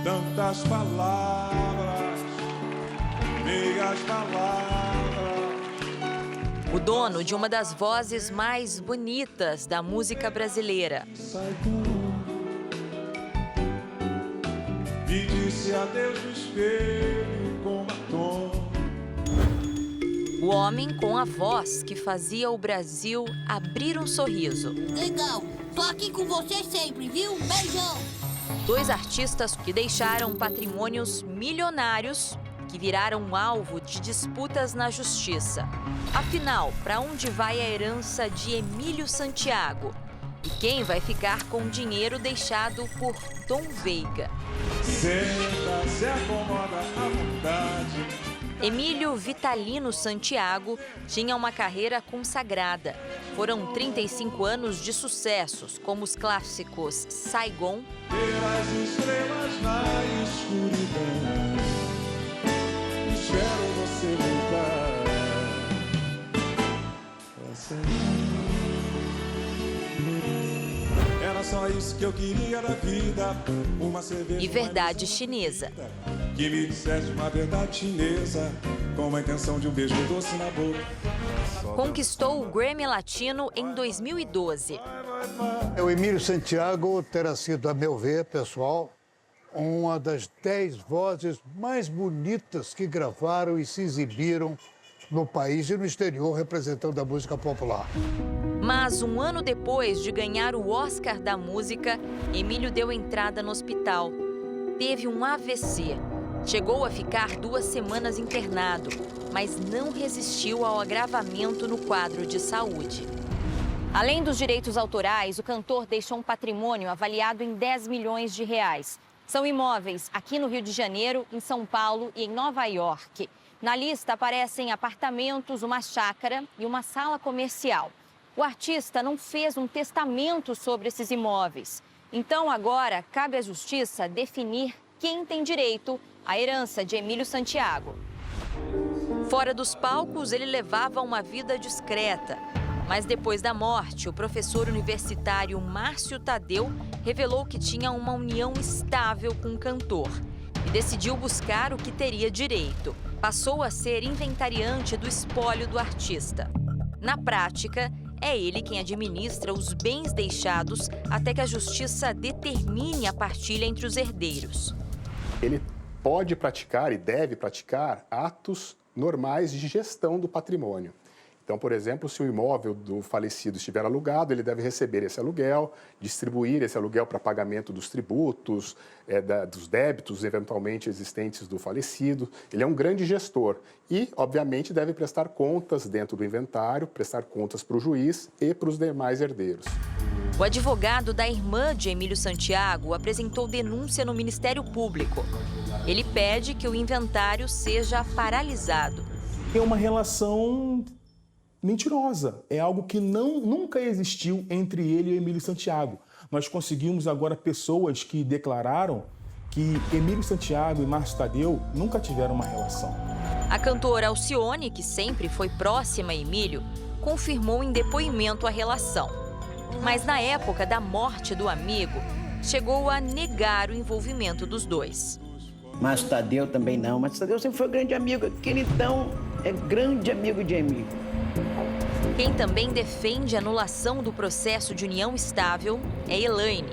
tantas palavras, meias palavras. O dono de uma das vozes mais bonitas da música brasileira. Me disse adeus no espelho com batom. O homem com a voz que fazia o Brasil abrir um sorriso. Legal, tô aqui com você sempre, viu? Beijão! 2 artistas que deixaram patrimônios milionários que viraram alvo de disputas na justiça. Afinal, para onde vai a herança de Emílio Santiago? E quem vai ficar com o dinheiro deixado por Tom Veiga? Senta, se acomoda à vontade. Emílio Vitalino Santiago tinha uma carreira consagrada. Foram 35 anos de sucessos, como os clássicos Saigon, Pelas estrelas na escuridão, espero você voltar. Era só isso que eu queria da vida, uma cerveja e Verdade Chinesa. que me dissesse uma verdade chinesa, com a intenção de um beijo doce na boca. Conquistou o Grammy Latino em 2012. O Emílio Santiago terá sido, a meu ver, pessoal, uma das 10 vozes mais bonitas que gravaram e se exibiram no país e no exterior, representando a música popular. Mas um ano depois de ganhar o Oscar da música, Emílio deu entrada no hospital. Teve um AVC. Chegou a ficar 2 semanas internado, mas não resistiu ao agravamento no quadro de saúde. Além dos direitos autorais, o cantor deixou um patrimônio avaliado em 10 milhões de reais. São imóveis aqui no Rio de Janeiro, em São Paulo e em Nova York. Na lista aparecem apartamentos, uma chácara e uma sala comercial. O artista não fez um testamento sobre esses imóveis. Então, agora, cabe à Justiça definir quem tem direito à herança de Emílio Santiago. Fora dos palcos, ele levava uma vida discreta. Mas depois da morte, o professor universitário Márcio Tadeu revelou que tinha uma união estável com o cantor e decidiu buscar o que teria direito. Passou a ser inventariante do espólio do artista. Na prática, é ele quem administra os bens deixados até que a justiça determine a partilha entre os herdeiros. Ele pode praticar e deve praticar atos normais de gestão do patrimônio. Então, por exemplo, se o imóvel do falecido estiver alugado, ele deve receber esse aluguel, distribuir esse aluguel para pagamento dos tributos, dos débitos eventualmente existentes do falecido. Ele é um grande gestor e, obviamente, deve prestar contas dentro do inventário, prestar contas para o juiz e para os demais herdeiros. O advogado da irmã de Emílio Santiago apresentou denúncia no Ministério Público. Ele pede que o inventário seja paralisado. É uma relação mentirosa. É algo que nunca existiu entre ele e Emílio Santiago. Nós conseguimos agora pessoas que declararam que Emílio Santiago e Márcio Tadeu nunca tiveram uma relação. A cantora Alcione, que sempre foi próxima a Emílio, confirmou em depoimento a relação. Mas na época da morte do amigo, chegou a negar o envolvimento dos dois. Márcio Tadeu também não. Márcio Tadeu sempre foi grande amigo. Aquele então é grande amigo de Emílio. Quem também defende a anulação do processo de união estável é Elaine,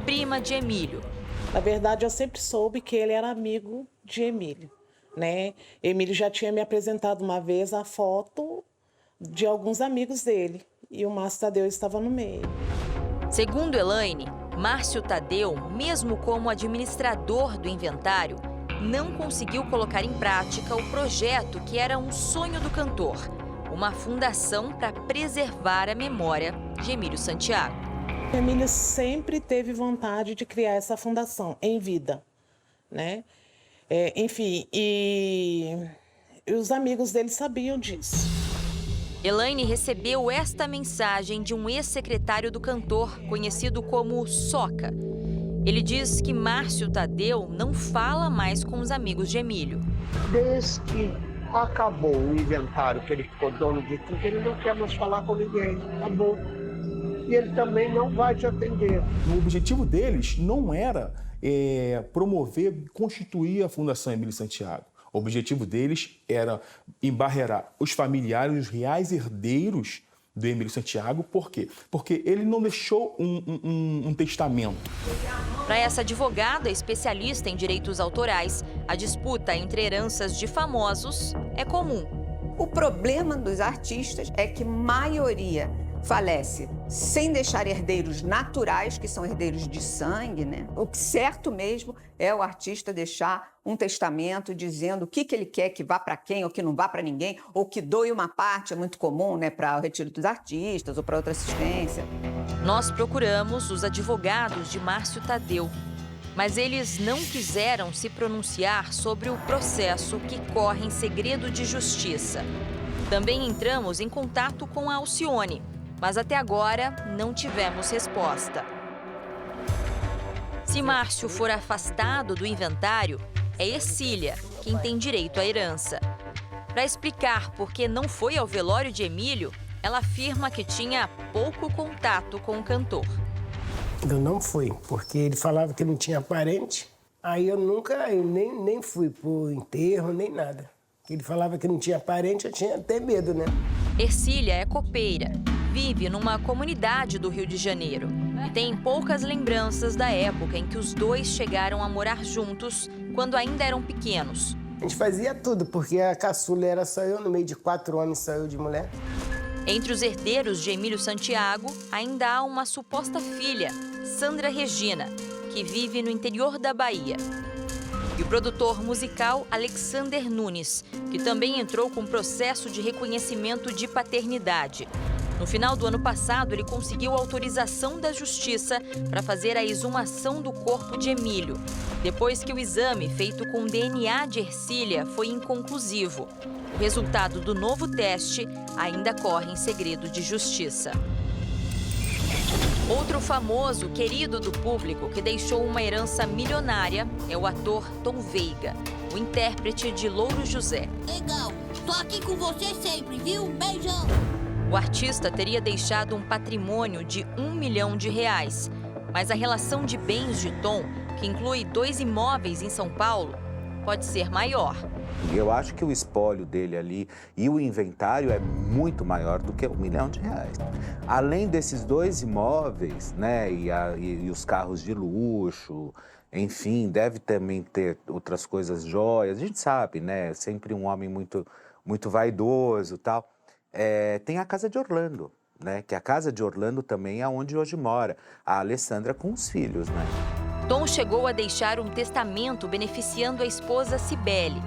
prima de Emílio. Na verdade, eu sempre soube que ele era amigo de Emílio, né? Emílio já tinha me apresentado uma vez a foto de alguns amigos dele e o Márcio Tadeu estava no meio. Segundo Elaine, Márcio Tadeu, mesmo como administrador do inventário, não conseguiu colocar em prática o projeto que era um sonho do cantor. Uma fundação para preservar a memória de Emílio Santiago. Emílio sempre teve vontade de criar essa fundação em vida, né? Enfim, e os amigos dele sabiam disso. Elaine recebeu esta mensagem de um ex-secretário do cantor, conhecido como Soca. Ele diz que Márcio Tadeu não fala mais com os amigos de Emílio. Desde que acabou o inventário, que ele ficou dono de tudo, ele não quer mais falar com ninguém. Acabou. E ele também não vai te atender. O objetivo deles não era promover e constituir a Fundação Emílio Santiago. O objetivo deles era embarrear os familiares, os reais herdeiros do Emílio Santiago. Por quê? Porque ele não deixou um testamento. Para essa advogada especialista em direitos autorais, a disputa entre heranças de famosos é comum. O problema dos artistas é que a maioria falece sem deixar herdeiros naturais, que são herdeiros de sangue, né? O que certo mesmo é o artista deixar um testamento dizendo o que ele quer que vá para quem, ou que não vá para ninguém, ou que doe uma parte, é muito comum, né, para o retiro dos artistas ou para outra assistência. Nós procuramos os advogados de Márcio Tadeu, mas eles não quiseram se pronunciar sobre o processo que corre em segredo de justiça. Também entramos em contato com a Alcione, mas até agora não tivemos resposta. Se Márcio for afastado do inventário, é Ercília quem tem direito à herança. Para explicar por que não foi ao velório de Emílio, ela afirma que tinha pouco contato com o cantor. Eu não fui, porque ele falava que não tinha parente, aí eu nem fui pro enterro, nem nada. Ele falava que não tinha parente, eu tinha até medo, né? Ercília é copeira, vive numa comunidade do Rio de Janeiro e tem poucas lembranças da época em que os dois chegaram a morar juntos quando ainda eram pequenos. A gente fazia tudo, porque a caçula era só eu, no meio de 4 homens, só eu de mulher. Entre os herdeiros de Emílio Santiago, ainda há uma suposta filha, Sandra Regina, que vive no interior da Bahia. E o produtor musical Alexander Nunes, que também entrou com processo de reconhecimento de paternidade. No final do ano passado, ele conseguiu autorização da Justiça para fazer a exumação do corpo de Emílio, depois que o exame feito com DNA de Ercília foi inconclusivo. O resultado do novo teste ainda corre em segredo de justiça. Outro famoso querido do público que deixou uma herança milionária é o ator Tom Veiga, o intérprete de Louro José. Legal, tô aqui com você sempre, viu? Beijão! O artista teria deixado um patrimônio de R$1 milhão, mas a relação de bens de Tom, que inclui 2 imóveis em São Paulo, pode ser maior. Eu acho que o espólio dele ali e o inventário é muito maior do que R$1 milhão. Além desses 2 imóveis, né, e os carros de luxo, enfim, deve também ter outras coisas, joias. A gente sabe, né, sempre um homem muito vaidoso e tal. Tem a Casa de Orlando, né, que a Casa de Orlando também é onde hoje mora a Alessandra com os filhos, né. Tom chegou a deixar um testamento beneficiando a esposa Cibele.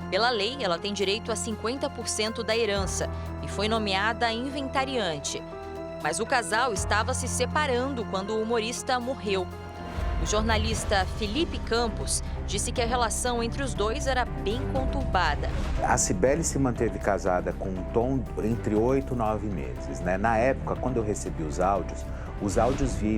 Pela lei, ela tem direito a 50% da herança e foi nomeada inventariante. Mas o casal estava se separando quando o humorista morreu. O jornalista Felipe Campos disse que a relação entre os dois era bem conturbada. A Cibele se manteve casada com o Tom entre 8 e 9 meses, né? Na época, quando eu recebi os áudios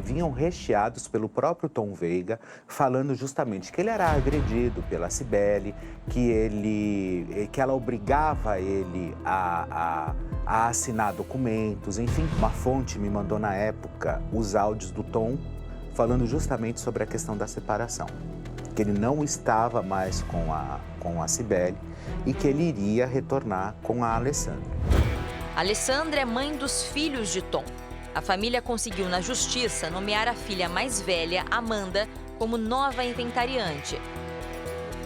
vinham recheados pelo próprio Tom Veiga, falando justamente que ele era agredido pela Cibele, que ela obrigava ele a assinar documentos, enfim. Uma fonte me mandou na época os áudios do Tom falando justamente sobre a questão da separação, que ele não estava mais com a Cibele e que ele iria retornar com a Alessandra. Alessandra é mãe dos filhos de Tom. A família conseguiu na justiça nomear a filha mais velha, Amanda, como nova inventariante.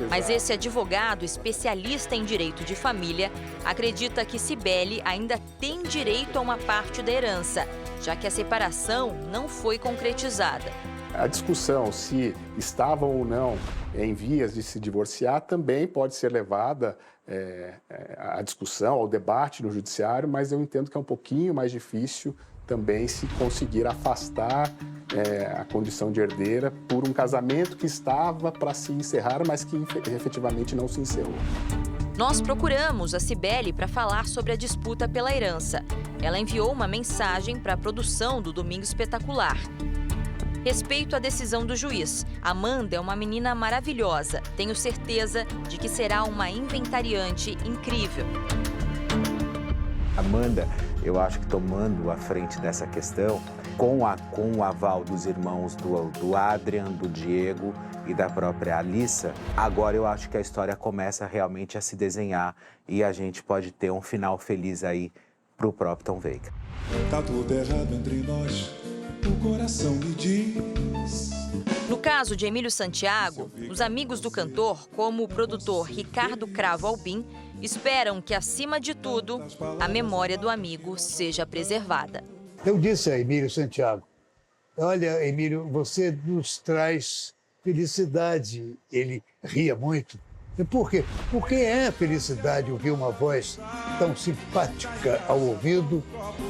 Mas esse advogado especialista em direito de família acredita que Cibele ainda tem direito a uma parte da herança, já que a separação não foi concretizada. A discussão se estavam ou não em vias de se divorciar também pode ser levada à discussão, ao debate no judiciário, mas eu entendo que é um pouquinho mais difícil também se conseguir afastar a condição de herdeira por um casamento que estava para se encerrar, mas que efetivamente não se encerrou. Nós procuramos a Cibele para falar sobre a disputa pela herança. Ela enviou uma mensagem para a produção do Domingo Espetacular. Respeito à decisão do juiz, Amanda é uma menina maravilhosa. Tenho certeza de que será uma inventariante incrível. Amanda, eu acho que tomando a frente dessa questão, com o aval dos irmãos do Adrian, do Diego e da própria Alissa, agora eu acho que a história começa realmente a se desenhar e a gente pode ter um final feliz aí pro próprio Tom Veiga. Tá tudo errado entre nós, o coração me diz. No caso de Emílio Santiago, os amigos do cantor, como o produtor Ricardo Cravo Albim, esperam que, acima de tudo, a memória do amigo seja preservada. Eu disse a Emílio Santiago, olha, Emílio, você nos traz felicidade. Ele ria muito. E por quê? Porque é felicidade ouvir uma voz tão simpática ao ouvido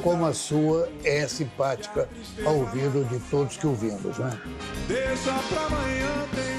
como a sua é simpática ao ouvido de todos que ouvimos, né? Deixa pra amanhã, tem